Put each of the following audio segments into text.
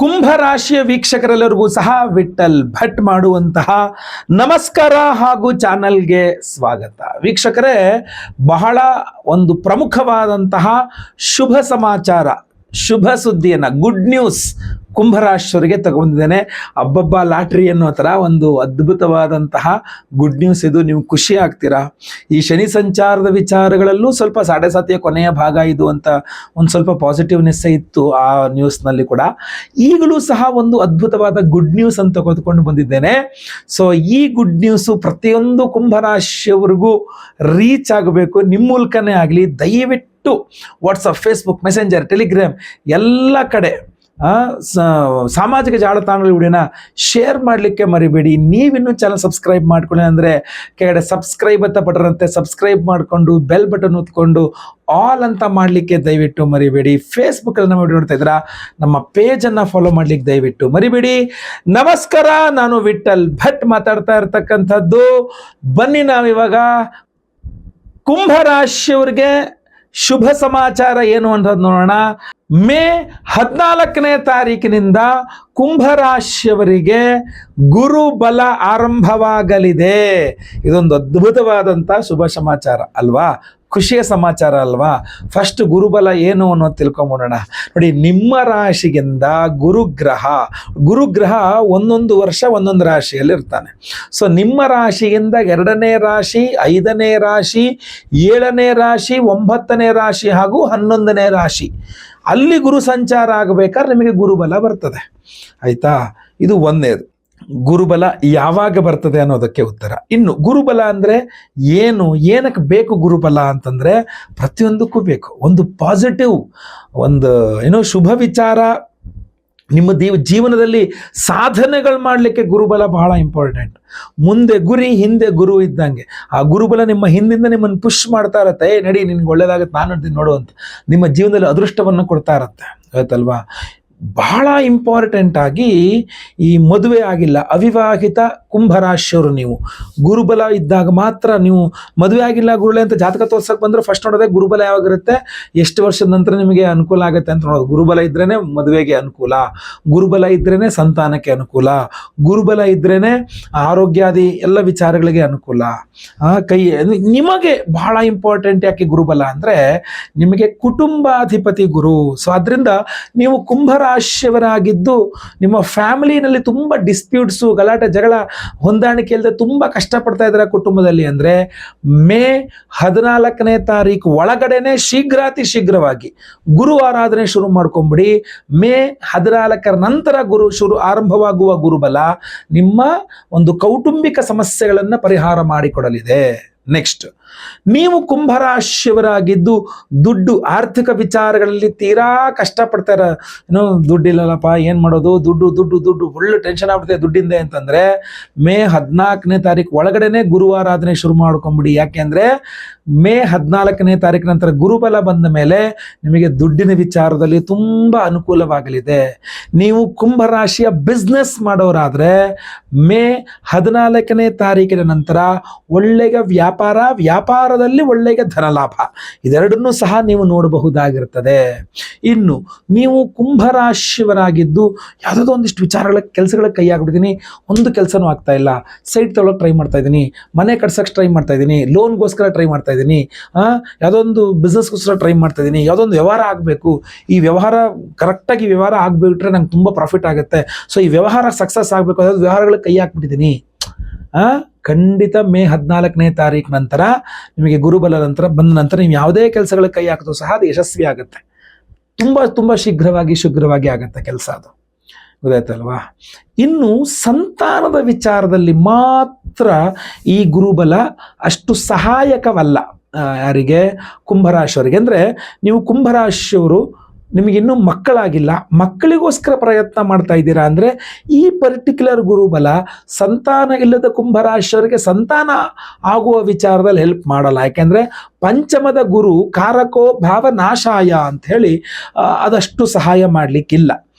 ಕುಂಭರಾಶಿಯ ವೀಕ್ಷಕರೆಲ್ಲರಿಗೂ ಸಹ ವಿಠಲ್ ಭಟ್ ಮಾಡುವಂತಹ ನಮಸ್ಕಾರ ಹಾಗೂ ಚಾನಲ್ಗೆ ಸ್ವಾಗತ. ವೀಕ್ಷಕರೇ, ಬಹಳ ಒಂದು ಪ್ರಮುಖವಾದಂತಹ ಶುಭ ಸಮಾಚಾರ, ಶುಭ ಸುದ್ದಿಯನ್ನು, ಗುಡ್ ನ್ಯೂಸ್ ಕುಂಭರಾಶಿಯವರಿಗೆ ತಗೊಂಡಿದ್ದೇನೆ. ಅಬ್ಬಬ್ಬ ಲಾಟ್ರಿ ಅನ್ನೋ ಥರ ಒಂದು ಅದ್ಭುತವಾದಂತಹ ಗುಡ್ ನ್ಯೂಸ್ ಇದು. ನೀವು ಖುಷಿ ಆಗ್ತೀರಾ. ಈ ಶನಿ ಸಂಚಾರದ ವಿಚಾರಗಳಲ್ಲೂ ಸ್ವಲ್ಪ ಸಾಡೆ ಸಾತಿಯ ಕೊನೆಯ ಭಾಗ ಇದು ಅಂತ ಒಂದು ಸ್ವಲ್ಪ ಪಾಸಿಟಿವ್ನೆಸ್ ಇತ್ತು ಆ ನ್ಯೂಸ್ನಲ್ಲಿ ಕೂಡ. ಈಗಲೂ ಸಹ ಒಂದು ಅದ್ಭುತವಾದ ಗುಡ್ ನ್ಯೂಸ್ ಅಂತ ತೆಗೆದುಕೊಂಡು ಬಂದಿದ್ದೇನೆ. ಸೊ ಈ ಗುಡ್ ನ್ಯೂಸು ಪ್ರತಿಯೊಂದು ಕುಂಭರಾಶಿಯವರಿಗೂ ರೀಚ್ ಆಗಬೇಕು. ನಿಮ್ಮ ಮೂಲಕನೇ ಆಗಲಿ. ದಯವಿಟ್ಟು ವಾಟ್ಸಪ್, ಫೇಸ್ಬುಕ್, ಮೆಸೆಂಜರ್, ಟೆಲಿಗ್ರಾಮ್ ಎಲ್ಲ ಕಡೆ ಸಾಮಾಜಿಕ ಜಾಲತಾಣಗಳ ವಿಡಿಯೋನ ಶೇರ್ ಮಾಡಲಿಕ್ಕೆ ಮರಿಬೇಡಿ. ನೀವಿನ್ನೂ ಚಾನಲ್ ಸಬ್ಸ್ಕ್ರೈಬ್ ಮಾಡ್ಕೊಳ್ಳಿ ಅಂದರೆ ಕೆಳಗಡೆ ಸಬ್ಸ್ಕ್ರೈಬ್ ಅಂತ ಬಟನ್ ಅಂತೆ, ಸಬ್ಸ್ಕ್ರೈಬ್ ಮಾಡಿಕೊಂಡು ಬೆಲ್ ಬಟನ್ ಒತ್ಕೊಂಡು ಆಲ್ ಅಂತ ಮಾಡಲಿಕ್ಕೆ ದಯವಿಟ್ಟು ಮರಿಬೇಡಿ. ಫೇಸ್ಬುಕ್ಕಲ್ಲಿ ನಮ್ಮ ವಿಡಿಯೋ ನೋಡ್ತಾ ಇದ್ದೀರಾ, ನಮ್ಮ ಪೇಜನ್ನು ಫಾಲೋ ಮಾಡಲಿಕ್ಕೆ ದಯವಿಟ್ಟು ಮರಿಬೇಡಿ. ನಮಸ್ಕಾರ, ನಾನು ವಿಠಲ್ ಭಟ್ ಮಾತಾಡ್ತಾ ಇರ್ತಕ್ಕಂಥದ್ದು. ಬನ್ನಿ ನಾವಿವಾಗ ಕುಂಭರಾಶಿಯವರಿಗೆ ಶುಭ ಸಮಾಚಾರ ಏನು ಅಂತ ನೋಡೋಣ. ಮೇ 14ನೇ ತಾರೀಕಿನಿಂದ ಕುಂಭರಾಶಿಯವರಿಗೆ ಗುರುಬಲ ಆರಂಭವಾಗಲಿದೆ. ಇದೊಂದು ಅದ್ಭುತವಾದಂಥ ಶುಭ ಸಮಾಚಾರ ಅಲ್ವಾ? ಖುಷಿಯ ಸಮಾಚಾರ ಅಲ್ವಾ? ಫಸ್ಟ್ ಗುರುಬಲ ಏನು ಅನ್ನೋದು ತಿಳ್ಕೊಂಬೋಣ. ನೋಡಿ, ನಿಮ್ಮ ರಾಶಿಗಿಂದ ಗುರುಗ್ರಹ ಒಂದೊಂದು ವರ್ಷ ಒಂದೊಂದು ರಾಶಿಯಲ್ಲಿ ಇರ್ತಾನೆ. ಸೊ ನಿಮ್ಮ ರಾಶಿಯಿಂದ 2ನೇ ರಾಶಿ, 5ನೇ ರಾಶಿ, 7ನೇ ರಾಶಿ, 9ನೇ ರಾಶಿ ಹಾಗೂ 11ನೇ ರಾಶಿ ಅಲ್ಲಿ ಗುರು ಸಂಚಾರ ಆಗಬೇಕಾದ್ರೆ ನಿಮಗೆ ಗುರುಬಲ ಬರ್ತದೆ. ಆಯ್ತಾ? ಇದು ಒಂದನೇದು. ಗುರುಬಲ ಯಾವಾಗ ಬರ್ತದೆ ಅನ್ನೋದಕ್ಕೆ ಉತ್ತರ. ಇನ್ನು ಗುರುಬಲ ಅಂದರೆ ಏನಕ್ಕೆ ಬೇಕು ಗುರುಬಲ ಅಂತಂದರೆ, ಪ್ರತಿಯೊಂದಕ್ಕೂ ಬೇಕು. ಒಂದು ಪಾಸಿಟಿವ್, ಒಂದು ಶುಭ ವಿಚಾರ, ನಿಮ್ಮ ಜೀವನದಲ್ಲಿ ಸಾಧನೆಗಳು ಮಾಡಲಿಕ್ಕೆ ಗುರುಬಲ ಬಹಳ ಇಂಪಾರ್ಟೆಂಟ್. ಮುಂದೆ ಗುರಿ, ಹಿಂದೆ ಗುರು ಇದ್ದಂಗೆ. ಆ ಗುರುಬಲ ನಿಮ್ಮ ಹಿಂದಿಂದ ನಿಮ್ಮನ್ನು ಪುಷ್ ಮಾಡ್ತಾ ಇರತ್ತೆ. ನಡಿ, ನಿನ್ಗೆ ಒಳ್ಳೇದಾಗತ್ತೆ, ನಾನು ನೋಡ್ತೀನಿ ನೋಡು ಅಂತ. ನಿಮ್ಮ ಜೀವನದಲ್ಲಿ ಅದೃಷ್ಟವನ್ನು ಕೊಡ್ತಾ ಇರತ್ತೆ. ಆಯ್ತಲ್ವಾ? ಬಹಳ ಇಂಪಾರ್ಟೆಂಟ್ ಆಗಿ ಈ ಮದುವೆ ಆಗಿಲ್ಲ, ಅವಿವಾಹಿತ ಕುಂಭರಾಶಿಯವರು ನೀವು ಗುರುಬಲ ಇದ್ದಾಗ ಮಾತ್ರ, ನೀವು ಮದುವೆ ಆಗಿಲ್ಲ ಗುರುಳೆ ಅಂತ ಜಾತಕ ತೋರ್ಸಕ್ಕೆ ಬಂದರೆ ಫಸ್ಟ್ ನೋಡೋದೇ ಗುರುಬಲ ಯಾವಾಗಿರುತ್ತೆ, ಎಷ್ಟು ವರ್ಷದ ನಂತರ ನಿಮಗೆ ಅನುಕೂಲ ಆಗುತ್ತೆ ಅಂತ ನೋಡೋದು. ಗುರುಬಲ ಇದ್ರೇ ಮದುವೆಗೆ ಅನುಕೂಲ, ಗುರುಬಲ ಇದ್ರೇ ಸಂತಾನಕ್ಕೆ ಅನುಕೂಲ, ಗುರುಬಲ ಇದ್ರೇ ಆರೋಗ್ಯಾದಿ ಎಲ್ಲ ವಿಚಾರಗಳಿಗೆ ಅನುಕೂಲ. ನಿಮಗೆ ಬಹಳ ಇಂಪಾರ್ಟೆಂಟ್ ಯಾಕೆ ಗುರುಬಲ ಅಂದರೆ, ನಿಮಗೆ ಕುಟುಂಬಾಧಿಪತಿ ಗುರು. ಸೊ ಅದರಿಂದ ನೀವು ಕುಂಭರಾಶಿಯವರಾಗಿದ್ದು ನಿಮ್ಮ ಫ್ಯಾಮಿಲಿನಲ್ಲಿ ತುಂಬ ಡಿಸ್ಪ್ಯೂಟ್ಸು, ಗಲಾಟೆ, ಜಗಳ, ಹೊಂದಾಣಿಕೆ ಇಲ್ಲದೆ ತುಂಬ ಕಷ್ಟಪಡ್ತಾ ಇದ್ದಾರೆ ಕುಟುಂಬದಲ್ಲಿ ಅಂದರೆ, ಮೇ 14ನೇ ತಾರೀಕು ಒಳಗಡೆನೆ ಶೀಘ್ರವಾಗಿ ಗುರು ಆರಾಧನೆ ಶುರು ಮಾಡ್ಕೊಂಬಿಡಿ. ಮೇ 14ರ ನಂತರ ಆರಂಭವಾಗುವ ಗುರುಬಲ ನಿಮ್ಮ ಒಂದು ಕೌಟುಂಬಿಕ ಸಮಸ್ಯೆಗಳನ್ನು ಪರಿಹಾರ ಮಾಡಿಕೊಡಲಿದೆ. ನೆಕ್ಸ್ಟ್, ನೀವು ಕುಂಭರಾಶಿಯವರಾಗಿದ್ದು ದುಡ್ಡು, ಆರ್ಥಿಕ ವಿಚಾರಗಳಲ್ಲಿ ತೀರಾ ಕಷ್ಟಪಡ್ತಾರ. ದುಡ್ಡಿಲ್ಲಲ್ಲಪ್ಪ, ಏನು ಮಾಡೋದು, ದುಡ್ಡು ಒಳ್ಳೆ ಟೆನ್ಷನ್ ಆಗ್ಬಿಡುತ್ತೆ ದುಡ್ಡಿಂದ ಅಂತಂದರೆ, ಮೇ 14ನೇ ತಾರೀಕು ಒಳಗಡೆನೆ ಗುರು ಆರಾಧನೆ ಶುರು ಮಾಡ್ಕೊಂಬಿಡಿ. ಯಾಕೆಂದರೆ ಮೇ 14ನೇ ತಾರೀಕು ನಂತರ ಗುರುಬಲ ಬಂದ ಮೇಲೆ ನಿಮಗೆ ದುಡ್ಡಿನ ವಿಚಾರದಲ್ಲಿ ತುಂಬ ಅನುಕೂಲವಾಗಲಿದೆ. ನೀವು ಕುಂಭರಾಶಿಯ ಬಿಸ್ನೆಸ್ ಮಾಡೋರಾದರೆ ಮೇ 14ನೇ ತಾರೀಕಿನ ನಂತರ ಒಳ್ಳೆಯ ವ್ಯಾಪಾರದಲ್ಲಿ ಒಳ್ಳೆಯ ಧನಲಾಭ, ಇದೆರಡನ್ನೂ ಸಹ ನೀವು ನೋಡಬಹುದಾಗಿರ್ತದೆ. ಇನ್ನು ನೀವು ಕುಂಭರಾಶಿಯವರಾಗಿದ್ದು ಯಾವುದೋ ಒಂದಿಷ್ಟು ವಿಚಾರಗಳ ಕೆಲಸಗಳ ಕೈ ಹಾಕ್ಬಿಟ್ಟಿದ್ದೀನಿ, ಒಂದು ಕೆಲಸನೂ ಆಗ್ತಾ ಇಲ್ಲ, ಸೈಟ್ ತೊಗೊಳಕ್ಕೆ ಟ್ರೈ ಮಾಡ್ತಾ ಇದ್ದೀನಿ, ಮನೆ ಕಟ್ಸೋಕ್ಕೆ ಟ್ರೈ ಮಾಡ್ತಾ ಇದ್ದೀನಿ, ಲೋನ್ಗೋಸ್ಕರ ಟ್ರೈ ಮಾಡ್ತಾ ಇದ್ದೀನಿ, ಯಾವುದೋ ಒಂದು ಬಿಸ್ನೆಸ್ಗೋಸ್ಕರ ಟ್ರೈ ಮಾಡ್ತಾ ಇದ್ದೀನಿ, ಯಾವುದೊಂದು ವ್ಯವಹಾರ ಆಗಬೇಕು, ಈ ವ್ಯವಹಾರ ಕರೆಕ್ಟಾಗಿ ವ್ಯವಹಾರ ಆಗಿಬಿಟ್ರೆ ನಂಗೆ ತುಂಬ ಪ್ರಾಫಿಟ್ ಆಗುತ್ತೆ, ಸೊ ಈ ವ್ಯವಹಾರ ಸಕ್ಸಸ್ ಆಗಬೇಕು, ಅದಾದ ವ್ಯವಹಾರಗಳ ಕೈ ಹಾಕ್ಬಿಟ್ಟಿದ್ದೀನಿ. ಖಂಡಿತ ಮೇ 14ನೇ ತಾರೀಕು ನಂತರ ನಿಮಗೆ ಗುರುಬಲ ಬಂದ ನಂತರ ನೀವು ಯಾವುದೇ ಕೆಲಸಗಳ ಕೈ ಹಾಕಿದ್ರು ಸಹ ಅದು ಯಶಸ್ವಿ ಆಗುತ್ತೆ. ತುಂಬ ಶೀಘ್ರವಾಗಿ ಆಗುತ್ತೆ ಕೆಲಸ. ಅದು ಗೊತ್ತಾಯ್ತಲ್ವಾ? ಇನ್ನು ಸಂತಾನದ ವಿಚಾರದಲ್ಲಿ ಮಾತ್ರ ಈ ಗುರುಬಲ ಅಷ್ಟು ಸಹಾಯಕವಲ್ಲ. ಯಾರಿಗೆ? ಕುಂಭರಾಶಿಯವರಿಗೆ. ಅಂದರೆ ನೀವು ಕುಂಭರಾಶಿಯವರು, ನಿಮಗಿನ್ನೂ ಮಕ್ಕಳಾಗಿಲ್ಲ, ಮಕ್ಕಳಿಗೋಸ್ಕರ ಪ್ರಯತ್ನ ಮಾಡ್ತಾ ಇದ್ದೀರಾ ಅಂದರೆ ಈ ಪರ್ಟಿಕ್ಯುಲರ್ ಗುರುಬಲ ಸಂತಾನ ಇಲ್ಲದ ಕುಂಭರಾಶಿಯವರಿಗೆ ಸಂತಾನ ಆಗುವ ವಿಚಾರದಲ್ಲಿ ಹೆಲ್ಪ್ ಮಾಡಲ್ಲ. ಯಾಕೆಂದರೆ ಪಂಚಮದ ಗುರು ಕಾರಕೋ ಭಾವನಾಶಾಯ ಅಂತ ಹೇಳಿ ಅದಷ್ಟು ಸಹಾಯ ಮಾಡಲಿಕ್ಕಿಲ್ಲ.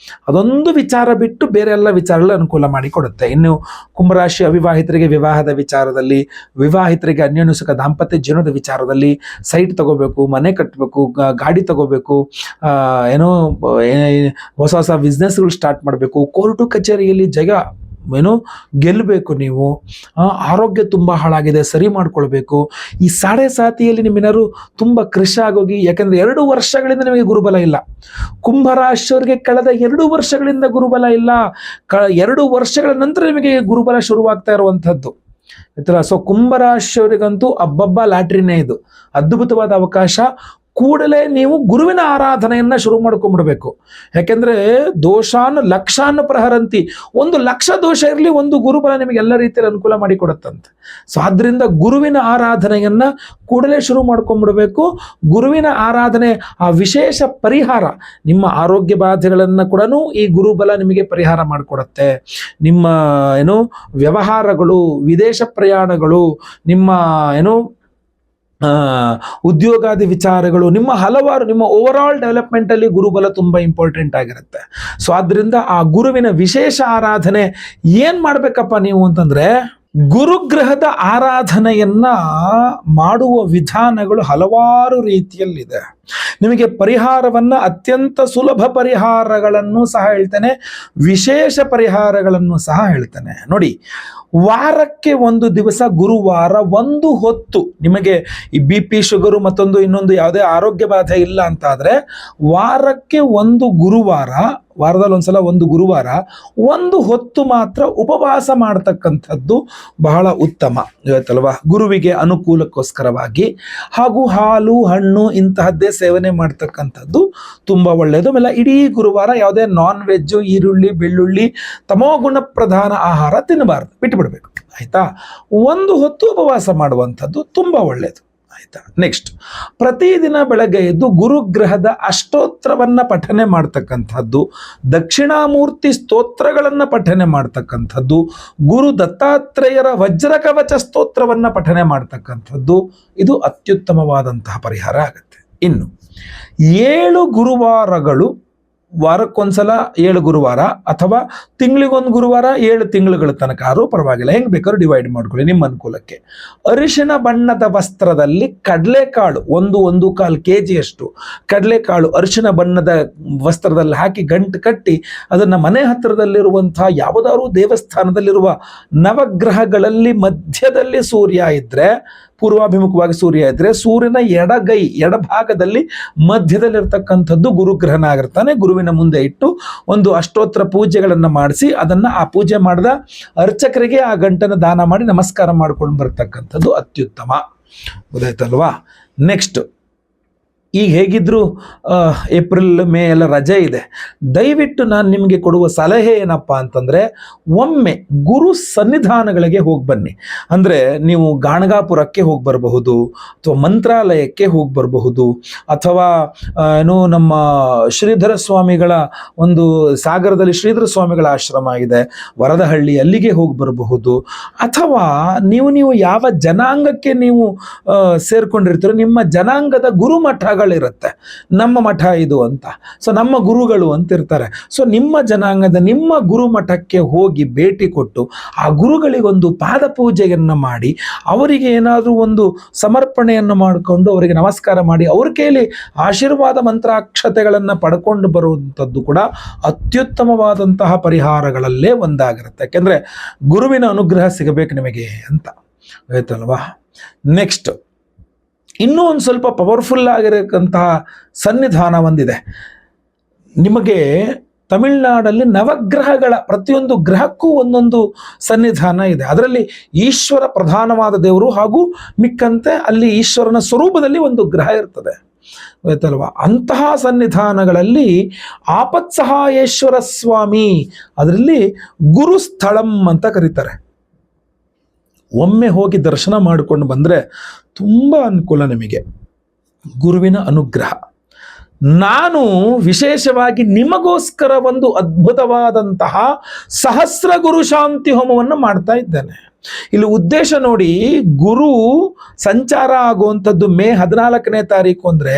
ಅದೊಂದು ವಿಚಾರ ಬಿಟ್ಟು ಬೇರೆ ಎಲ್ಲ ವಿಚಾರಗಳು ಅನುಕೂಲ ಮಾಡಿಕೊಡುತ್ತೆ. ಇನ್ನು ಕುಂಭರಾಶಿ ಅವಿವಾಹಿತರಿಗೆ ವಿವಾಹದ ವಿಚಾರದಲ್ಲಿ, ವಿವಾಹಿತರಿಗೆ ಅನ್ಯೋನ್ಯ ದಾಂಪತ್ಯ ಜೀವನದ ವಿಚಾರದಲ್ಲಿ, ಸೈಟ್ ತಗೋಬೇಕು, ಮನೆ ಕಟ್ಟಬೇಕು, ಗಾಡಿ ತಗೋಬೇಕು, ಏನೋ ಹೊಸ ಹೊಸ ಬಿಸ್ನೆಸ್ಗಳು ಸ್ಟಾರ್ಟ್ ಮಾಡಬೇಕು, ಕೋರ್ಟು ಕಚೇರಿಯಲ್ಲಿ ಗೆಲ್ಲಬೇಕು. ನೀವು ಆರೋಗ್ಯ ತುಂಬ ಹಾಳಾಗಿದೆ, ಸರಿ ಮಾಡ್ಕೊಳ್ಬೇಕು. ಈ ಸಾಡೆ ಸಾತಿಯಲ್ಲಿ ನಿಮ್ಮೇನಾದ್ರು ತುಂಬ ಕೃಷಿ ಆಗೋಗಿ, ಯಾಕಂದ್ರೆ 2 ವರ್ಷಗಳಿಂದ ನಿಮಗೆ ಗುರುಬಲ ಇಲ್ಲ. ಕುಂಭರಾಶಿಯವರಿಗೆ ಕಳೆದ 2 ವರ್ಷಗಳಿಂದ ಗುರುಬಲ ಇಲ್ಲ. 2 ವರ್ಷಗಳ ನಂತರ ನಿಮಗೆ ಗುರುಬಲ ಶುರುವಾಗ್ತಾ ಇರುವಂಥದ್ದು. ಸೊ ಕುಂಭರಾಶಿಯವರಿಗಂತೂ ಅಬ್ಬಬ್ಬ ಲಾಟ್ರಿನೇ ಇದು, ಅದ್ಭುತವಾದ ಅವಕಾಶ. ಕೂಡಲೇ ನೀವು ಗುರುವಿನ ಆರಾಧನೆಯನ್ನ ಶುರು ಮಾಡ್ಕೊಂಡ್ಬಿಡ್ಬೇಕು. ಯಾಕೆಂದ್ರೆ ದೋಷಾನ್ ಲಕ್ಷಾನ್ ಪ್ರಹರಂತಿ, 1,00,000 ದೋಷ ಇರಲಿ, ಒಂದು ಗುರುಬಲ ನಿಮಗೆ ಎಲ್ಲ ರೀತಿಯಲ್ಲಿ ಅನುಕೂಲ ಮಾಡಿಕೊಡುತ್ತಂತೆ. ಸೊ ಆದ್ರಿಂದ ಗುರುವಿನ ಆರಾಧನೆಯನ್ನ ಕೂಡಲೇ ಶುರು ಮಾಡ್ಕೊಂಡ್ಬಿಡ್ಬೇಕು. ಗುರುವಿನ ಆರಾಧನೆ, ಆ ವಿಶೇಷ ಪರಿಹಾರ, ನಿಮ್ಮ ಆರೋಗ್ಯ ಬಾಧೆಗಳನ್ನ ಕೂಡ ಈ ಗುರುಬಲ ನಿಮಗೆ ಪರಿಹಾರ ಮಾಡಿಕೊಡುತ್ತೆ. ನಿಮ್ಮ ವ್ಯವಹಾರಗಳು, ವಿದೇಶ ಪ್ರಯಾಣಗಳು, ನಿಮ್ಮ ಉದ್ಯೋಗಾದಿ ವಿಚಾರಗಳು, ನಿಮ್ಮ ಓವರ್ ಆಲ್ ಡೆವಲಪ್ಮೆಂಟ್ ಅಲ್ಲಿ ಗುರುಬಲ ತುಂಬಾ ಇಂಪಾರ್ಟೆಂಟ್ ಆಗಿರುತ್ತೆ. ಸೊ ಆದ್ರಿಂದ ಆ ಗುರುವಿನ ವಿಶೇಷ ಆರಾಧನೆ ಏನ್ ಮಾಡ್ಬೇಕಪ್ಪ ನೀವು ಅಂತಂದ್ರೆ, ಗುರುಗ್ರಹದ ಆರಾಧನೆಯನ್ನ ಮಾಡುವ ವಿಧಾನಗಳು ಹಲವಾರು ರೀತಿಯಲ್ಲಿದೆ. ನಿಮಗೆ ಪರಿಹಾರವನ್ನ ಅತ್ಯಂತ ಸುಲಭ ಪರಿಹಾರಗಳನ್ನು ಸಹ ಹೇಳ್ತೇನೆ, ವಿಶೇಷ ಪರಿಹಾರಗಳನ್ನು ಸಹ ಹೇಳ್ತೇನೆ. ನೋಡಿ, ವಾರಕ್ಕೆ 1 ದಿವಸ ಗುರುವಾರ 1 ಹೊತ್ತು, ನಿಮಗೆ ಈ BP ಶುಗರು ಮತ್ತೊಂದು ಇನ್ನೊಂದು ಯಾವುದೇ ಆರೋಗ್ಯ ಬಾಧೆ ಇಲ್ಲ ಅಂತ ಆದ್ರೆ, ವಾರಕ್ಕೆ 1 ಗುರುವಾರ, ವಾರದಲ್ಲಿ ಒಂದ್ಸಲ 1 ಗುರುವಾರ 1 ಹೊತ್ತು ಮಾತ್ರ ಉಪವಾಸ ಮಾಡ್ತಕ್ಕಂಥದ್ದು ಬಹಳ ಉತ್ತಮ, ಇವತ್ತಲ್ವಾ? ಗುರುವಿಗೆ ಅನುಕೂಲಕ್ಕೋಸ್ಕರವಾಗಿ. ಹಾಗೂ ಹಾಲು ಹಣ್ಣು ಇಂತಹದ್ದೇ ಸೇವನೆ ಮಾಡ್ತಕ್ಕಂಥದ್ದು ತುಂಬಾ ಒಳ್ಳೆಯದು. ಆಮೇಲೆ ಇಡೀ ಗುರುವಾರ ಯಾವುದೇ ನಾನ್ ವೆಜ್, ಈರುಳ್ಳಿ ಬೆಳ್ಳುಳ್ಳಿ ತಮೋಗುಣ ಪ್ರಧಾನ ಆಹಾರ ತಿನ್ನಬಾರ್ದು, ಬಿಟ್ಟುಬಿಡ್ಬೇಕು. ಆಯ್ತಾ? 1 ಹೊತ್ತು ಉಪವಾಸ ಮಾಡುವಂಥದ್ದು ತುಂಬಾ ಒಳ್ಳೆಯದು. ಆಯ್ತಾ? ನೆಕ್ಸ್ಟ್, ಪ್ರತಿದಿನ ಬೆಳಗ್ಗೆ ಎದ್ದು ಗುರುಗ್ರಹದ ಅಷ್ಟೋತ್ರವನ್ನ ಪಠನೆ ಮಾಡ್ತಕ್ಕಂಥದ್ದು, ದಕ್ಷಿಣಾಮೂರ್ತಿ ಸ್ತೋತ್ರಗಳನ್ನ ಪಠನೆ ಮಾಡ್ತಕ್ಕಂಥದ್ದು, ಗುರು ದತ್ತಾತ್ರೇಯರ ವಜ್ರಕವಚ ಸ್ತೋತ್ರವನ್ನ ಪಠನೆ ಮಾಡ್ತಕ್ಕಂಥದ್ದು, ಇದು ಅತ್ಯುತ್ತಮವಾದಂತಹ ಪರಿಹಾರ ಆಗುತ್ತೆ. ಇನ್ನು 7 ಗುರುವಾರಗಳು, ವಾರಕ್ಕೊಂದ್ಸಲ 7 ಗುರುವಾರ, ಅಥವಾ ತಿಂಗಳಿಗೊಂದು ಗುರುವಾರ 7 ತಿಂಗಳುಗಳ ತನಕ ಆದ್ರೂ ಪರವಾಗಿಲ್ಲ, ಹೆಂಗ್ ಬೇಕಾದ್ರೂ ಡಿವೈಡ್ ಮಾಡ್ಕೊಳ್ಳಿ ನಿಮ್ಮ ಅನುಕೂಲಕ್ಕೆ. ಅರಿಶಿಣ ಬಣ್ಣದ ವಸ್ತ್ರದಲ್ಲಿ ಕಡಲೆಕಾಳು 1.25 kg ಕಡಲೆಕಾಳು ಅರಿಶಿಣ ಬಣ್ಣದ ವಸ್ತ್ರದಲ್ಲಿ ಹಾಕಿ ಗಂಟು ಕಟ್ಟಿ ಅದನ್ನ ಮನೆ ಹತ್ತಿರದಲ್ಲಿರುವಂತಹ ಯಾವುದಾದ್ರೂ ದೇವಸ್ಥಾನದಲ್ಲಿರುವ ನವಗ್ರಹಗಳಲ್ಲಿ ಮಧ್ಯದಲ್ಲಿ ಸೂರ್ಯ ಇದ್ರೆ, ಪೂರ್ವಾಭಿಮುಖವಾಗಿ ಸೂರ್ಯ ಇದ್ರೆ, ಸೂರ್ಯನ ಎಡಭಾಗದಲ್ಲಿ ಮಧ್ಯದಲ್ಲಿರ್ತಕ್ಕಂಥದ್ದು ಗುರುಗ್ರಹನಾಗಿರ್ತಾನೆ. ಗುರುವಿನ ಮುಂದೆ ಇಟ್ಟು ಒಂದು ಅಷ್ಟೋತ್ರ ಪೂಜೆಗಳನ್ನ ಮಾಡಿಸಿ, ಅದನ್ನ ಆ ಪೂಜೆ ಮಾಡಿದ ಅರ್ಚಕರಿಗೆ ಆ ಗಂಟನ್ನು ದಾನ ಮಾಡಿ ನಮಸ್ಕಾರ ಮಾಡ್ಕೊಂಡು ಬರ್ತಕ್ಕಂಥದ್ದು ಅತ್ಯುತ್ತಮ. ಗೊತ್ತಾಯ್ತಲ್ವಾ? ನೆಕ್ಸ್ಟ್, ಈಗ ಹೇಗಿದ್ರು ಏಪ್ರಿಲ್ ಮೇ ಎಲ್ಲ ರಜೆ ಇದೆ. ದಯವಿಟ್ಟು ನಾನು ನಿಮಗೆ ಕೊಡುವ ಸಲಹೆ ಏನಪ್ಪಾ ಅಂತಂದ್ರೆ, ಒಮ್ಮೆ ಗುರು ಸನ್ನಿಧಾನಗಳಿಗೆ ಹೋಗಿ ಬನ್ನಿ. ಅಂದ್ರೆ ನೀವು ಗಾಣಗಾಪುರಕ್ಕೆ ಹೋಗಿ ಬರಬಹುದು, ಅಥವಾ ಮಂತ್ರಾಲಯಕ್ಕೆ ಹೋಗಿ ಬರಬಹುದು, ಅಥವಾ ನಮ್ಮ ಶ್ರೀಧರ ಸ್ವಾಮಿಗಳ ಒಂದು ಸಾಗರದಲ್ಲಿ ಶ್ರೀಧರ ಸ್ವಾಮಿಗಳ ಆಶ್ರಮ ಇದೆ, ವರದಹಳ್ಳಿ, ಅಲ್ಲಿಗೆ ಹೋಗಿ ಬರಬಹುದು. ಅಥವಾ ನೀವು ಯಾವ ಜನಾಂಗಕ್ಕೆ ನೀವು ಸೇರ್ಕೊಂಡಿರ್ತೀರೋ ನಿಮ್ಮ ಜನಾಂಗದ ಗುರುಮಠಗಳಿರುತ್ತೆ, ನಮ್ಮ ಮಠ ಇದು ಅಂತ. ಸೊ ನಮ್ಮ ಗುರುಗಳು ಅಂತ ಇರ್ತಾರೆ. ಸೊ ನಿಮ್ಮ ಜನಾಂಗದ ನಿಮ್ಮ ಗುರುಮಠಕ್ಕೆ ಹೋಗಿ ಭೇಟಿ ಕೊಟ್ಟು ಆ ಗುರುಗಳಿಗೊಂದು ಪಾದ ಪೂಜೆಯನ್ನ ಮಾಡಿ, ಅವರಿಗೆ ಏನಾದರೂ ಒಂದು ಸಮರ್ಪಣೆಯನ್ನು ಮಾಡಿಕೊಂಡು ಅವರಿಗೆ ನಮಸ್ಕಾರ ಮಾಡಿ ಅವ್ರ ಕೈಲಿ ಆಶೀರ್ವಾದ ಮಂತ್ರಾಕ್ಷತೆಗಳನ್ನ ಪಡ್ಕೊಂಡು ಬರುವಂಥದ್ದು ಕೂಡ ಅತ್ಯುತ್ತಮವಾದಂತಹ ಪರಿಹಾರಗಳಲ್ಲೇ ಒಂದಾಗಿರುತ್ತೆ. ಯಾಕೆಂದ್ರೆ ಗುರುವಿನ ಅನುಗ್ರಹ ಸಿಗಬೇಕು ನಿಮಗೆ ಅಂತ. ಆಯ್ತಲ್ವಾ? ನೆಕ್ಸ್ಟ್, ಇನ್ನೂ ಒಂದು ಸ್ವಲ್ಪ ಪವರ್ಫುಲ್ ಆಗಿರತಕ್ಕಂತಹ ಸನ್ನಿಧಾನ ಒಂದಿದೆ. ನಿಮಗೆ ತಮಿಳುನಾಡಲ್ಲಿ ನವಗ್ರಹಗಳ ಪ್ರತಿಯೊಂದು ಗ್ರಹಕ್ಕೂ ಒಂದೊಂದು ಸನ್ನಿಧಾನ ಇದೆ. ಅದರಲ್ಲಿ ಈಶ್ವರ ಪ್ರಧಾನವಾದ ದೇವರು ಹಾಗೂ ಮಿಕ್ಕಂತೆ ಅಲ್ಲಿ ಈಶ್ವರನ ಸ್ವರೂಪದಲ್ಲಿ ಒಂದು ಗ್ರಹ ಇರ್ತದೆ. ಆಯ್ತಲ್ವಾ? ಅಂತಹ ಸನ್ನಿಧಾನಗಳಲ್ಲಿ ಆಪತ್ಸಹಾಯೇಶ್ವರ ಸ್ವಾಮಿ, ಅದರಲ್ಲಿ ಗುರುಸ್ಥಳಂ ಅಂತ ಕರೀತಾರೆ. ಒಮ್ಮೆ ಹೋಗಿ ದರ್ಶನ ಮಾಡಿಕೊಂಡು ಬಂದರೆ ತುಂಬ ಅನುಕೂಲ ನಿಮಗೆ, ಗುರುವಿನ ಅನುಗ್ರಹ. ನಾನು ವಿಶೇಷವಾಗಿ ನಿಮಗೋಸ್ಕರ ಒಂದು ಅದ್ಭುತವಾದಂತಹ ಸಹಸ್ರ ಗುರು ಶಾಂತಿ ಹೋಮವನ್ನು ಮಾಡ್ತಾ ಇದ್ದೇನೆ. ಇಲ್ಲಿ ಉದ್ದೇಶ ನೋಡಿ, ಗುರು ಸಂಚಾರ ಆಗುವಂಥದ್ದು ಮೇ 14ನೇ ತಾರೀಕು ಅಂದರೆ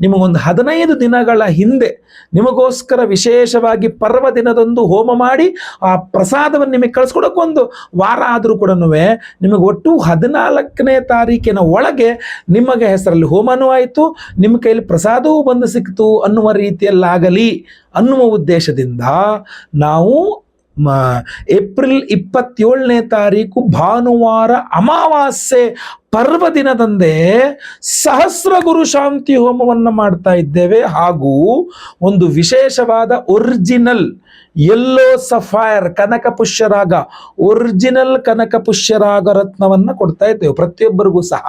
ನಿಮಗೊಂದು 15 ದಿನಗಳ ಹಿಂದೆ ನಿಮಗೋಸ್ಕರ ವಿಶೇಷವಾಗಿ ಪರ್ವ ದಿನದಂದು ಹೋಮ ಮಾಡಿ ಆ ಪ್ರಸಾದವನ್ನು ನಿಮಗೆ ಕಳಿಸ್ಕೊಡೋಕೆ ಒಂದು ವಾರ ಆದರೂ ಕೂಡ ನಿಮಗೆ ಒಟ್ಟು 14ನೇ ತಾರೀಕಿನ ಒಳಗೆ ನಿಮಗೆ ಹೆಸರಲ್ಲಿ ಹೋಮನೂ ಆಯಿತು, ನಿಮ್ಮ ಕೈಯಲ್ಲಿ ಪ್ರಸಾದವೂ ಬಂದು ಸಿಕ್ತು ಅನ್ನುವ ರೀತಿಯಲ್ಲಾಗಲಿ ಅನ್ನುವ ಉದ್ದೇಶದಿಂದ ನಾವು ಏಪ್ರಿಲ್ 27ನೇ ತಾರೀಕು ಭಾನುವಾರ ಅಮಾವಾಸ್ಯೆ ಪರ್ವ ದಿನದಂದೇ ಸಹಸ್ರ ಗುರು ಶಾಂತಿ ಹೋಮವನ್ನು ಮಾಡ್ತಾ ಇದ್ದೇವೆ. ಹಾಗೂ ಒಂದು ವಿಶೇಷವಾದ ಒರಿಜಿನಲ್ ಯೆಲ್ಲೋ ಸಫೈರ್ ಕನಕ ಪುಷ್ಯರಾಗ, ಒರಿಜಿನಲ್ ಕನಕ ಪುಷ್ಯರಾಗ ರತ್ನವನ್ನು ಕೊಡ್ತಾ ಇದ್ದೇವೆ ಪ್ರತಿಯೊಬ್ಬರಿಗೂ ಸಹ.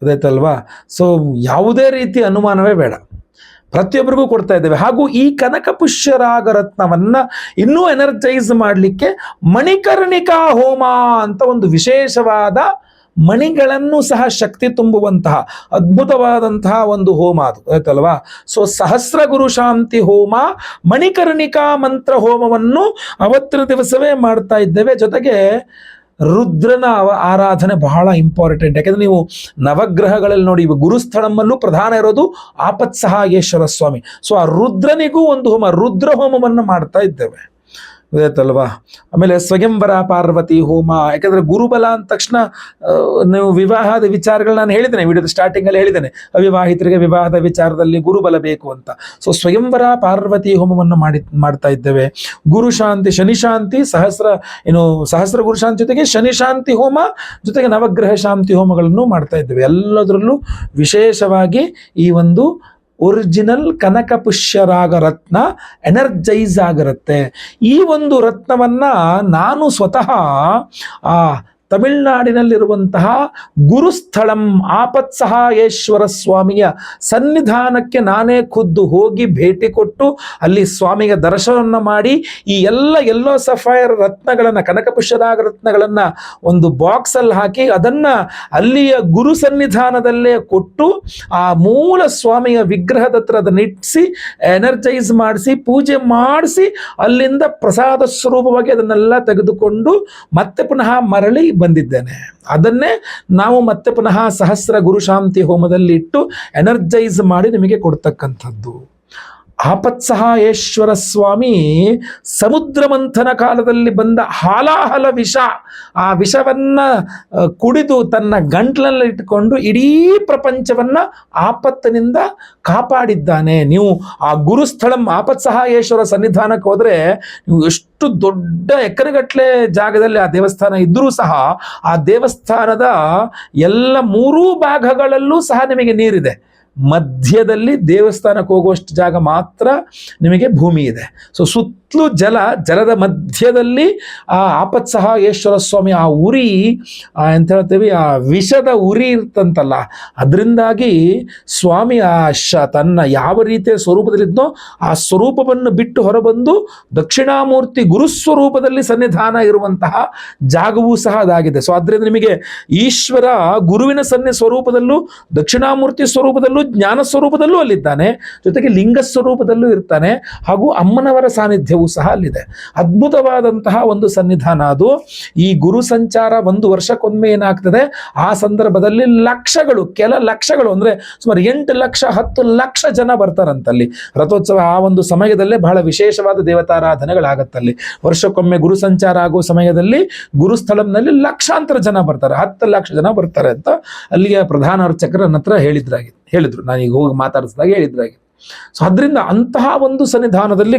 ಅದಾಯ್ತಲ್ವಾ? ಸೊ ಯಾವುದೇ ರೀತಿ ಅನುಮಾನವೇ ಬೇಡ, ಪ್ರತಿಯೊಬ್ಬರಿಗೂ ಕೊಡ್ತಾ ಇದ್ದೇವೆ. ಹಾಗೂ ಈ ಕನಕ ಪುಷ್ಯರಾಗ ರತ್ನವನ್ನ ಇನ್ನೂ ಎನರ್ಜೈಸ್ ಮಾಡಲಿಕ್ಕೆ ಮಣಿಕರ್ಣಿಕಾ ಹೋಮ ಅಂತ ಒಂದು ವಿಶೇಷವಾದ ಮಣಿಗಳನ್ನು ಸಹ ಶಕ್ತಿ ತುಂಬುವಂತಹ ಅದ್ಭುತವಾದಂತಹ ಒಂದು ಹೋಮ ಅದು, ಆಯ್ತಲ್ವಾ? ಸೊ ಸಹಸ್ರ ಗುರು ಶಾಂತಿ ಹೋಮ, ಮಣಿಕರ್ಣಿಕಾ ಮಂತ್ರ ಹೋಮವನ್ನು ಅವತ್ತಿನ ದಿವಸವೇ ಮಾಡ್ತಾ ಇದ್ದೇವೆ. ಜೊತೆಗೆ ರುದ್ರನ ಆರಾಧನೆ ಬಹಳ ಇಂಪಾರ್ಟೆಂಟ್. ಯಾಕೆಂದ್ರೆ ನೀವು ನವಗ್ರಹಗಳಲ್ಲಿ ನೋಡಿ, ಗುರುಸ್ಥಳಮಲ್ಲೂ ಪ್ರಧಾನ ಇರೋದು ಆಪತ್ಸಹಾಯೇಶ್ವರ ಸ್ವಾಮಿ. ಸೊ ಆ ರುದ್ರನಿಗೂ ಒಂದು ಹೋಮ, ರುದ್ರ ಹೋಮವನ್ನು ಮಾಡ್ತಾ ಇದ್ದೇವೆ, ಗೊತ್ತಾಯ್ತಲ್ವಾ? ಆಮೇಲೆ ಸ್ವಯಂವರ ಪಾರ್ವತಿ ಹೋಮ. ಯಾಕಂದ್ರೆ ಗುರುಬಲ ಅಂದ ತಕ್ಷಣ ನೀವು ವಿವಾಹದ ವಿಚಾರಗಳು ನಾನು ಹೇಳಿದ್ದೇನೆ, ವಿಡಿಯೋದ ಸ್ಟಾರ್ಟಿಂಗಲ್ಲಿ ಹೇಳಿದ್ದೇನೆ, ಅವಿವಾಹಿತರಿಗೆ ವಿವಾಹದ ವಿಚಾರದಲ್ಲಿ ಗುರುಬಲ ಬೇಕು ಅಂತ. ಸೊ ಸ್ವಯಂವರ ಪಾರ್ವತಿ ಹೋಮವನ್ನು ಮಾಡ್ತಾ ಇದ್ದೇವೆ. ಗುರು ಶಾಂತಿ, ಶನಿ ಶಾಂತಿ, ಸಹಸ್ರ ಗುರು ಶಾಂತಿ ಜೊತೆಗೆ ಶನಿ ಶಾಂತಿ ಹೋಮ, ಜೊತೆಗೆ ನವಗ್ರಹ ಶಾಂತಿ ಹೋಮಗಳನ್ನು ಮಾಡ್ತಾ ಇದ್ದೇವೆ. ಎಲ್ಲದರಲ್ಲೂ ವಿಶೇಷವಾಗಿ ಈ ಒಂದು ಒರಿಜಿನಲ್ ಕನಕ ಪುಷ್ಯರಾಗ ರತ್ನ ಎನರ್ಜೈಸ್ ಆಗಿರುತ್ತೆ. ಈ ಒಂದು ರತ್ನವನ್ನ ನಾನು ಸ್ವತಃ ತಮಿಳುನಾಡಿನಲ್ಲಿರುವಂತಹ ಗುರುಸ್ಥಳಂ ಆಪತ್ಸಹಾಯೇಶ್ವರ ಸ್ವಾಮಿಯ ಸನ್ನಿಧಾನಕ್ಕೆ ನಾನೇ ಖುದ್ದು ಹೋಗಿ ಭೇಟಿ ಕೊಟ್ಟು ಅಲ್ಲಿ ಸ್ವಾಮಿಗೆ ದರ್ಶನವನ್ನು ಮಾಡಿ ಈ ಎಲ್ಲೋ ಸಫೈರ್ ರತ್ನಗಳನ್ನು, ಕನಕಪುಷ್ಯರಾಗ ರತ್ನಗಳನ್ನು ಒಂದು ಬಾಕ್ಸಲ್ಲಿ ಹಾಕಿ ಅದನ್ನು ಅಲ್ಲಿಯ ಗುರು ಸನ್ನಿಧಾನದಲ್ಲೇ ಕೊಟ್ಟು ಆ ಮೂಲ ಸ್ವಾಮಿಯ ವಿಗ್ರಹದ ಹತ್ರ ಅದನ್ನು ಇಟ್ಟಿಸಿ ಎನರ್ಜೈಸ್ ಮಾಡಿಸಿ ಪೂಜೆ ಮಾಡಿಸಿ ಅಲ್ಲಿಂದ ಪ್ರಸಾದ ಸ್ವರೂಪವಾಗಿ ಅದನ್ನೆಲ್ಲ ತೆಗೆದುಕೊಂಡು ಮತ್ತೆ ಪುನಃ ಮರಳಿ ಬಂದಿದ್ದೇನೆ. ಅದನ್ನೇ ನಾವು ಮತ್ತೆ ಪುನಃ ಸಹಸ್ರ ಗುರುಶಾಂತಿ ಹೋಮದಲ್ಲಿ ಇಟ್ಟು ಎನರ್ಜೈಸ್ ಮಾಡಿ ನಿಮಗೆ ಕೊಡ್ತಕ್ಕಂಥದ್ದು. ಆಪತ್ಸಹಾಯೇಶ್ವರ ಸ್ವಾಮಿ ಸಮುದ್ರ ಮಂಥನ ಕಾಲದಲ್ಲಿ ಬಂದ ಹಾಲಾಹಲ ವಿಷ, ಆ ವಿಷವನ್ನ ಕುಡಿದು ತನ್ನ ಗಂಟ್ಲಲ್ಲಿ ಇಟ್ಟುಕೊಂಡು ಇಡೀ ಪ್ರಪಂಚವನ್ನ ಆಪತ್ತಿನಿಂದ ಕಾಪಾಡಿದ್ದಾನೆ. ನೀವು ಆ ಗುರುಸ್ಥಳಂ ಆಪತ್ಸಹಾಯೇಶ್ವರ ಸನ್ನಿಧಾನಕ್ಕೆ ಹೋದ್ರೆ ನೀವು ಎಷ್ಟು ದೊಡ್ಡ ಎಕರೆಗಟ್ಟಲೆ ಜಾಗದಲ್ಲಿ ಆ ದೇವಸ್ಥಾನ ಇದ್ರೂ ಸಹ ಆ ದೇವಸ್ಥಾನದ ಎಲ್ಲ 3 ಭಾಗಗಳಲ್ಲೂ ಸಹ ನಿಮಗೆ ನೀರಿದೆ. ಮಧ್ಯದಲ್ಲಿ ದೇವಸ್ಥಾನಕ್ಕೆ ಹೋಗುವಷ್ಟು ಜಾಗ ಮಾತ್ರ ನಿಮಗೆ ಭೂಮಿ ಇದೆ. ಸೊ ಸುತ್ತಲೂ ಜಲದ ಮಧ್ಯದಲ್ಲಿ ಆ ಆಪತ್ಸಹಾಯೇಶ್ವರ ಸ್ವಾಮಿ ಆ ಉರಿ ಎಂತ ಹೇಳ್ತೀವಿ, ಆ ವಿಷದ ಉರಿ ಇರ್ತಂತಲ್ಲ, ಅದರಿಂದಾಗಿ ಸ್ವಾಮಿ ತನ್ನ ಯಾವ ರೀತಿಯ ಸ್ವರೂಪದಲ್ಲಿದ್ದೋ ಆ ಸ್ವರೂಪವನ್ನು ಬಿಟ್ಟು ಹೊರಬಂದು ದಕ್ಷಿಣಾಮೂರ್ತಿ ಗುರುಸ್ವರೂಪದಲ್ಲಿ ಸನ್ನಿಧಾನ ಇರುವಂತಹ ಜಾಗವೂ ಸಹ ಅದಾಗಿದೆ. ಸೊ ಅದರಿಂದ ನಿಮಗೆ ಈಶ್ವರ ಗುರುವಿನ ಸ್ವರೂಪದಲ್ಲೂ ದಕ್ಷಿಣಾಮೂರ್ತಿ ಸ್ವರೂಪದಲ್ಲೂ ಜ್ಞಾನ ಸ್ವರೂಪದಲ್ಲೂ ಅಲ್ಲಿದ್ದಾನೆ, ಜೊತೆಗೆ ಲಿಂಗ ಸ್ವರೂಪದಲ್ಲೂ ಇರ್ತಾನೆ, ಹಾಗೂ ಅಮ್ಮನವರ ಸಾನ್ನಿಧ್ಯವೂ ಸಹ ಅಲ್ಲಿದೆ. ಅದ್ಭುತವಾದಂತಹ ಒಂದು ಸನ್ನಿಧಾನ ಅದು. ಈ ಗುರು ಸಂಚಾರ 1 ವರ್ಷಕ್ಕೊಮ್ಮೆ ಏನಾಗ್ತದೆ, ಆ ಸಂದರ್ಭದಲ್ಲಿ ಕೆಲ ಲಕ್ಷಗಳು ಅಂದ್ರೆ ಸುಮಾರು 8 ಲಕ್ಷ 10 ಲಕ್ಷ ಜನ ಬರ್ತಾರಂತಲ್ಲಿ. ರಥೋತ್ಸವ ಆ ಒಂದು ಸಮಯದಲ್ಲೇ ಬಹಳ ವಿಶೇಷವಾದ ದೇವತಾರಾಧನೆಗಳಾಗತ್ತಲ್ಲಿ. ವರ್ಷಕ್ಕೊಮ್ಮೆ ಗುರು ಸಂಚಾರ ಆಗೋ ಸಮಯದಲ್ಲಿ ಗುರುಸ್ಥಳಂನಲ್ಲಿ ಲಕ್ಷಾಂತರ ಜನ ಬರ್ತಾರೆ, 10 ಲಕ್ಷ ಜನ ಬರ್ತಾರೆ ಅಂತ ಅಲ್ಲಿಗೆ ಪ್ರಧಾನ ಅರ್ಚಕರ ಹತ್ರ ಹೇಳಿದ್ರು, ನಾನೀಗ ಹೋಗಿ ಮಾತಾಡಿಸಿದಾಗ ಹೇಳಿದ್ರಾಗಿ. ಸೊ ಅದರಿಂದ ಅಂತಹ ಒಂದು ಸನ್ನಿಧಾನದಲ್ಲಿ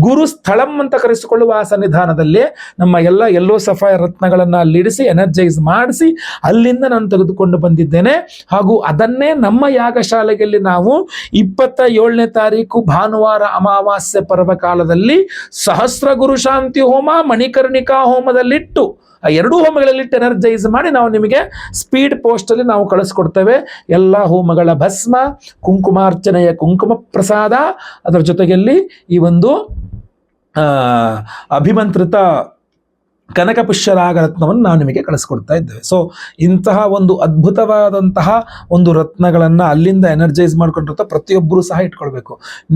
ಗುರು ಸ್ಥಳಂ ಅಂತ ಕರೆಸಿಕೊಳ್ಳುವ ಆ ಸನ್ನಿಧಾನದಲ್ಲಿ ನಮ್ಮ ಯೆಲ್ಲೋ ಸಫೈರ್ ರತ್ನಗಳನ್ನು ಅಲ್ಲಿಡಿಸಿ ಎನರ್ಜೈಸ್ ಮಾಡಿಸಿ ಅಲ್ಲಿಂದ ನಾನು ತೆಗೆದುಕೊಂಡು ಬಂದಿದ್ದೇನೆ. ಹಾಗೂ ಅದನ್ನೇ ನಮ್ಮ ಯಾಗಶಾಲೆಯಲ್ಲಿ ನಾವು 27ನೇ ತಾರೀಕು ಭಾನುವಾರ ಅಮಾವಾಸ್ಯೆ ಪರ್ವಕಾಲದಲ್ಲಿ ಸಹಸ್ರ ಗುರು ಶಾಂತಿ ಹೋಮ, ಮಣಿಕರ್ಣಿಕಾ ಹೋಮದಲ್ಲಿಟ್ಟು ಆ 2 ಹೋಮಗಳಲ್ಲಿಟ್ಟು ಎನರ್ಜೈಸ್ ಮಾಡಿ ನಾವು ನಿಮಗೆ ಸ್ಪೀಡ್ ಪೋಸ್ಟಲ್ಲಿ ನಾವು ಕಳಿಸ್ಕೊಡ್ತೇವೆ. ಎಲ್ಲ ಹೋಮಗಳ ಭಸ್ಮ, ಕುಂಕುಮಾರ್ಚನೆಯ ಕುಂಕುಮ ಪ್ರಸಾದ, ಅದರ ಜೊತೆಯಲ್ಲಿ ಈ ಒಂದು ಅಭಿಮಂತ್ರಿತ ಕನಕ ಪುಷ್ಯರಾಗ ರತ್ನವನ್ನು ನಾವು ನಿಮಗೆ ಕಳಿಸ್ಕೊಡ್ತಾ ಇದ್ದೇವೆ. ಸೊ ಇಂತಹ ಒಂದು ಅದ್ಭುತವಾದಂತಹ ಒಂದು ರತ್ನಗಳನ್ನು ಅಲ್ಲಿಂದ ಎನರ್ಜೈಸ್ ಮಾಡ್ಕೊಂಡಿರ್ತ ಪ್ರತಿಯೊಬ್ಬರು ಸಹ ಇಟ್ಕೊಳ್ಬೇಕು.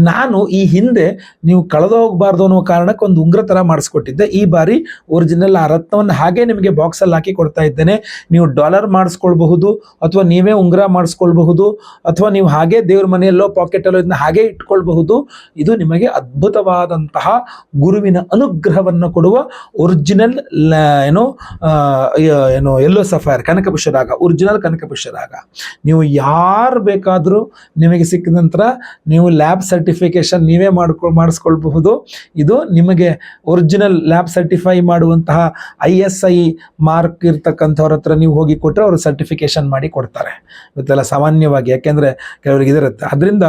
ನಾನು ಈ ಹಿಂದೆ ನೀವು ಕಳೆದು ಹೋಗಬಾರ್ದು ಅನ್ನೋ ಕಾರಣಕ್ಕೆ ಒಂದು ಉಂಗುರ ಥರ ಮಾಡಿಸ್ಕೊಟ್ಟಿದ್ದೆ. ಈ ಬಾರಿ ಒರಿಜಿನಲ್ ಆ ರತ್ನವನ್ನು ಹಾಗೆ ನಿಮಗೆ ಬಾಕ್ಸಲ್ಲಿ ಹಾಕಿ ಕೊಡ್ತಾ ಇದ್ದೇನೆ. ನೀವು ಡಾಲರ್ ಮಾಡಿಸ್ಕೊಳ್ಬಹುದು, ಅಥವಾ ನೀವೇ ಉಂಗುರ ಮಾಡಿಸ್ಕೊಳ್ಬಹುದು, ಅಥವಾ ನೀವು ಹಾಗೆ ದೇವ್ರ ಮನೆಯಲ್ಲೋ ಪಾಕೆಟಲ್ಲೋ ಇದನ್ನ ಹಾಗೆ ಇಟ್ಕೊಳ್ಬಹುದು. ಇದು ನಿಮಗೆ ಅದ್ಭುತವಾದಂತಹ ಗುರುವಿನ ಅನುಗ್ರಹವನ್ನು ಕೊಡುವ ಒರಿಜಿನಲ್ ಎಲ್ಲೋ ಸಫೈರ್ ಕನಕಪುಷ್ಯರಾಗ, ಒರಿಜಿನಲ್ ಕನಕಪುಷ್ಯರಾಗ. ನೀವು ಯಾರು ಬೇಕಾದರೂ ನಿಮಗೆ ಸಿಕ್ಕಿದ ನಂತರ ನೀವು ಲ್ಯಾಬ್ ಸರ್ಟಿಫಿಕೇಶನ್ ನೀವೇ ಮಾಡಿಸ್ಕೊಳ್ಬಹುದು. ಇದು ನಿಮಗೆ ಒರಿಜಿನಲ್ ಲ್ಯಾಬ್ ಸರ್ಟಿಫೈ ಮಾಡುವಂತಹ ISI ಮಾರ್ಕ್ ಇರ್ತಕ್ಕಂಥವ್ರ ಹತ್ರ ನೀವು ಹೋಗಿ ಕೊಟ್ಟರೆ ಅವರು ಸರ್ಟಿಫಿಕೇಶನ್ ಮಾಡಿ ಕೊಡ್ತಾರೆ. ಇವತ್ತೆಲ್ಲ ಸಾಮಾನ್ಯವಾಗಿ, ಯಾಕೆಂದರೆ ಕೆಲವರಿಗೆ ಇದಿರುತ್ತೆ. ಅದರಿಂದ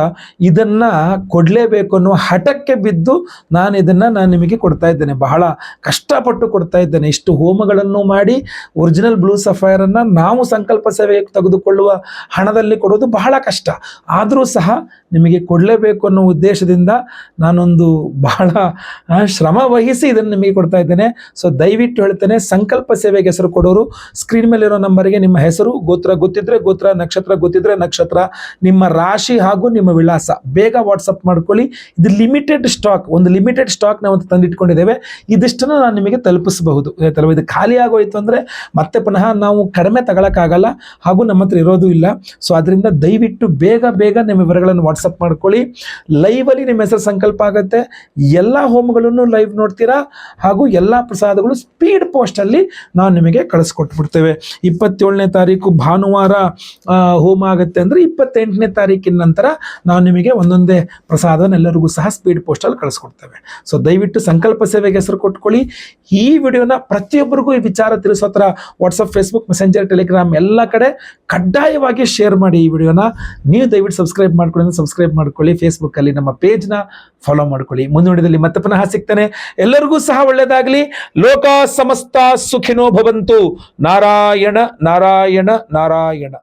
ಇದನ್ನು ಕೊಡಲೇಬೇಕು ಅನ್ನುವ ಹಠಕ್ಕೆ ಬಿದ್ದು ನಾನು ನಿಮಗೆ ಕೊಡ್ತಾ ಇದ್ದೇನೆ. ಬಹಳ ಕಷ್ಟಪಟ್ಟು ಕೊಡ್ತಾ ಇದ್ದೇನೆ. ಇಷ್ಟು ಹೋಮಗಳನ್ನು ಮಾಡಿ ಒರಿಜಿನಲ್ ಬ್ಲೂ ಸಫೈರನ್ನು ನಾವು ಸಂಕಲ್ಪ ಸೇವೆಗೆ ತೆಗೆದುಕೊಳ್ಳುವ ಹಣದಲ್ಲಿ ಕೊಡೋದು ಬಹಳ ಕಷ್ಟ. ಆದರೂ ಸಹ ನಿಮಗೆ ಕೊಡಲೇಬೇಕು ಅನ್ನೋ ಉದ್ದೇಶದಿಂದ ನಾನೊಂದು ಬಹಳ ಶ್ರಮ ವಹಿಸಿ ಇದನ್ನು ನಿಮಗೆ ಕೊಡ್ತಾ ಇದ್ದೇನೆ. ಸೊ ದಯವಿಟ್ಟು ಹೇಳ್ತೇನೆ, ಸಂಕಲ್ಪ ಸೇವೆಗೆ ಹೆಸರು ಕೊಡೋರು ಸ್ಕ್ರೀನ್ ಮೇಲಿರೋ ನಂಬರಿಗೆ ನಿಮ್ಮ ಹೆಸರು, ಗೋತ್ರ ಗೊತ್ತಿದ್ರೆ ಗೋತ್ರ, ನಕ್ಷತ್ರ ಗೊತ್ತಿದ್ರೆ ನಕ್ಷತ್ರ, ನಿಮ್ಮ ರಾಶಿ ಹಾಗೂ ನಿಮ್ಮ ವಿಳಾಸ ಬೇಗ ವಾಟ್ಸಪ್ ಮಾಡ್ಕೊಳ್ಳಿ. ಇದು ಲಿಮಿಟೆಡ್ ಸ್ಟಾಕ್, ಒಂದು ಲಿಮಿಟೆಡ್ ಸ್ಟಾಕ್ ನಾವು ತಂದಿಟ್ಕೊಂಡಿದ್ದೇವೆ. ಇದಿಷ್ಟನ್ನು ನಾನು ನಿಮಗೆ ತಲುಪಿಸಬಹುದು. ಇದು ಖಾಲಿ ಆಗೋಯ್ತು ಅಂದರೆ ಮತ್ತೆ ಪುನಃ ನಾವು ಕಡಿಮೆ ತಗೊಳಕ್ಕಾಗಲ್ಲ, ಹಾಗೂ ನಮ್ಮ ಹತ್ರ ಇರೋದು ಇಲ್ಲ. ಸೊ ಅದರಿಂದ ದಯವಿಟ್ಟು ಬೇಗ ನಿಮ್ಮ ವಿವರಗಳನ್ನು ವಾಟ್ಸಪ್ ಮಾಡ್ಕೊಳ್ಳಿ. ಲೈವಲ್ಲಿ ನಿಮ್ಮ ಹೆಸರು ಸಂಕಲ್ಪ ಆಗುತ್ತೆ. ಎಲ್ಲ ಹೋಮಗಳನ್ನು ಲೈವ್ ನೋಡ್ತೀರಾ, ಹಾಗೂ ಎಲ್ಲ ಪ್ರಸಾದಗಳು ಸ್ಪೀಡ್ ಪೋಸ್ಟಲ್ಲಿ ನಾವು ನಿಮಗೆ ಕಳಿಸ್ಕೊಟ್ಬಿಡ್ತೇವೆ. 27ನೇ ತಾರೀಕು ಭಾನುವಾರ ಹೋಮ ಆಗುತ್ತೆ ಅಂದರೆ 28ನೇ ತಾರೀಕಿನ ನಂತರ ನಾವು ನಿಮಗೆ ಒಂದೊಂದೇ ಪ್ರಸಾದವನ್ನು ಎಲ್ಲರಿಗೂ ಸಹ ಸ್ಪೀಡ್ ಪೋಸ್ಟಲ್ಲಿ ಕಳಿಸ್ಕೊಡ್ತೇವೆ. ಸೊ ದಯವಿಟ್ಟು ಸಂಕಲ್ಪ ಸೇವೆಗೆ ಹೆಸರು ಕೊಟ್ಕೊಳ್ಳಿ. ಈ ವಿಡಿಯೋನ ಪ್ರತಿಯೊಬ್ಬರಿಗೂ ಈ ವಿಚಾರ ತಿಳಿಸೋ ಥರ ವಾಟ್ಸಪ್, ಫೇಸ್ಬುಕ್, ಮೆಸೆಂಜರ್, ಟೆಲಿಗ್ರಾಮ್ ಎಲ್ಲ ಕಡೆ ಕಡ್ಡಾಯವಾಗಿ ಶೇರ್ ಮಾಡಿ. ಈ ವಿಡಿಯೋನ ನೀವು ದಯವಿಟ್ಟು ಸಬ್ಸ್ಕ್ರೈಬ್ ಮಾಡ್ಕೊಳ್ಳಿ. ಫೇಸ್ಬುಕ್ಕಲ್ಲಿ ನಮ್ಮ ಪೇಜ್ನ ಫಾಲೋ ಮಾಡ್ಕೊಳ್ಳಿ. ಮುಂದಿನ ವಿಡಿಯೋದಲ್ಲಿ ಮತ್ತೆ ಪುನಃ ಸಿಗ್ತಾನೆ. ಎಲ್ಲರಿಗೂ ಸಹ ಒಳ್ಳೆಯದಾಗಲಿ. ಲೋಕ ಸಮಸ್ತ ಸುಖಿನೋ ಭವಂತು. ನಾರಾಯಣ ನಾರಾಯಣ ನಾರಾಯಣ.